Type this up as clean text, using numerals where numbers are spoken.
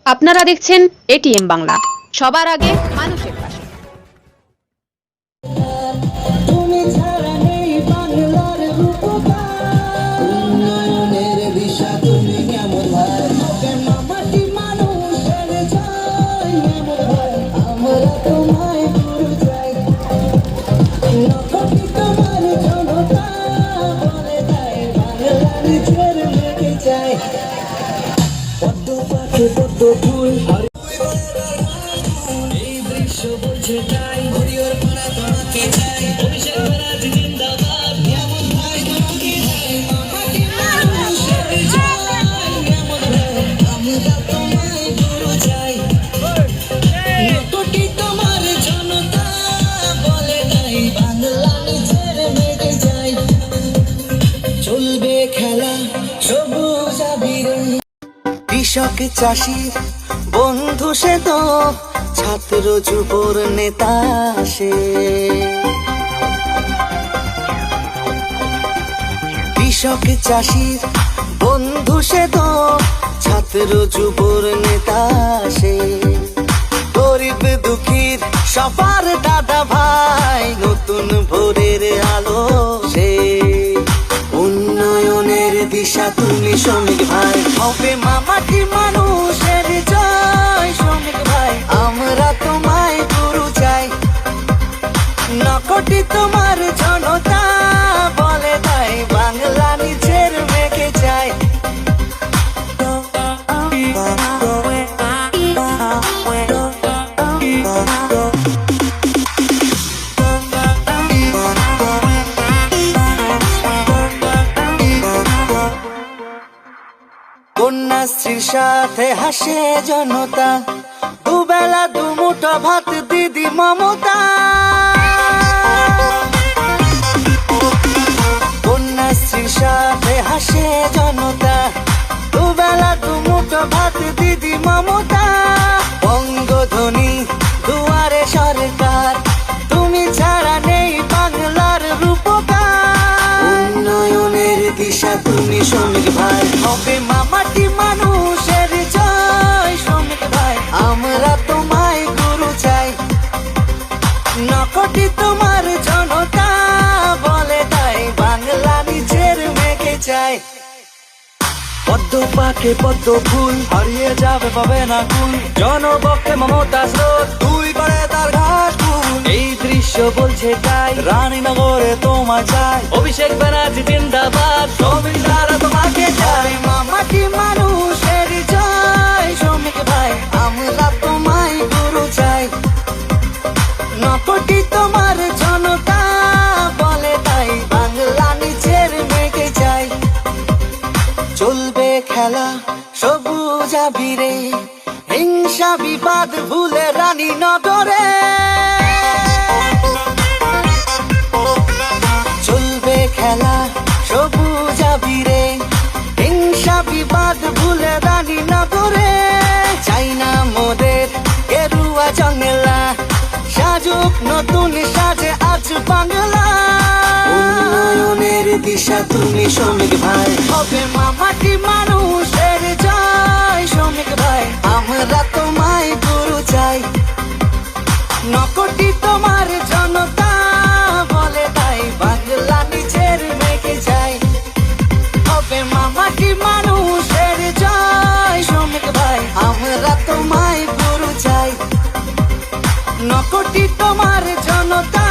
আপনারা দেখছেন এটিএম বাংলা, সবার আগে মানুষের পাশে। তুমি ছাড়া নেই বাংলার রূপকার, উন্নয়নের দিশা তুমি কেমন ভাই, মামাটি মানুষের জয় এমন ভাই, আমরা তোমায় গুরু চাই, নকটি তোমার জনতা বলে দেয় বাংলা নিজের লেগে যায়, পদ্ম পাখি পদ্ম ফুল এই দৃশ্য বলছে তাই, হরিহর পাড়া তোমাকে চাই, অভিষেক ব্যানার্জি জিন্দাবাদ, এমন ভাই তোমাকে চাই, মামাটি মানুষের জয় এমন ভাই, আমরা তোমায় গুরু চাই, কোটি তোমার জনতা বলে দেয় বাংলা নিজের মেঘে যায়, চলবে খেলা সবুজ আবিরে, কৃষক চাষি বন্ধু সে তো ছাত্র যুবর নেতা সে, কৃষক চাষির বন্ধু সে তো ছাত্র যুবর নেতা সে, গরিব দুঃখীর সবার দাদা ভাই, নতুন ভোরের আলো সে, উন্নয়নের দিশা তুমি শ্রমিক ভাই, হবে মামাটি মানুষের জয় শ্রমিক ভাই, আমরা তোমায় গুরু চাই, নকটি তোমার জনতা বলে দেয় বাংলা নিজের মেঘে যায়, কন্যাশ্রীর সাথে হাসে জনতা, দুবেলা দুমুঠো ভাত দিদি মমতা, কন্যাশ্রীর সাথে হাসে জনতা, দুবেলা দুমুঠো ভাত দিদি মমতা, বঙ্গধ্বনি দুয়ারে সরকার, তুমি ছাড়া নেই বাংলার রূপকার, উন্নয়নের দিশা তুমি শ্রমিক ভাই, হবে মামাটি মানুষের জয় শ্রমিক ভাই, আমরা তোমায় গুরু চাই, নকটি তোমার জনতা বলে দেয় বাংলা নিজের মেঘে চাই, পদ্ম পাখে পদ্ম ফুল হারিয়ে যাবে পাবে না কুল, জনপক্ষে মমতা স্রোত দুই করে তার ঘাস ফুল, এই দৃশ্য বলছে তাই, রানীনগরে তোমায় চাই, অভিষেক ব্যানার্জি জিন্দাবাদ, শ্রমিক দ্বারা তোমাকে চাই, মামাটি মানুষের জয় শ্রমিক ভাই, আমরা তোমায় গুরু চাই, নকটি তোমার জনতা বলে তাই বাংলা নিজের মেঘে যায়, চলবে খেলা সবুজ আবিরে, হিংসা বিবাদ ভুলে রানীনগরে, চলবে খেলা সবুজ আবিরে, হিংসা বিবাদ ভুলে রানীনগরে, চাই না মোদের গেরুয়া জঙ্গলা, সাজুক নতুন সাজে আজ বাংলা, উন্নয়নের দিশা তুমি শ্রমিক ভাই, হবে মামাটি মানুষের জয় শ্রমিক ভাই, আমরা তোমায় গুরু চাই, নকটি তোমার জনতা বলে দেয় বাংলা নিজের মেঘে যায়, হবে মামাটি মানুষের জয় শ্রমিক ভাই, আমরা তোমায় গুরু চাই, নকটি তোমার জনতা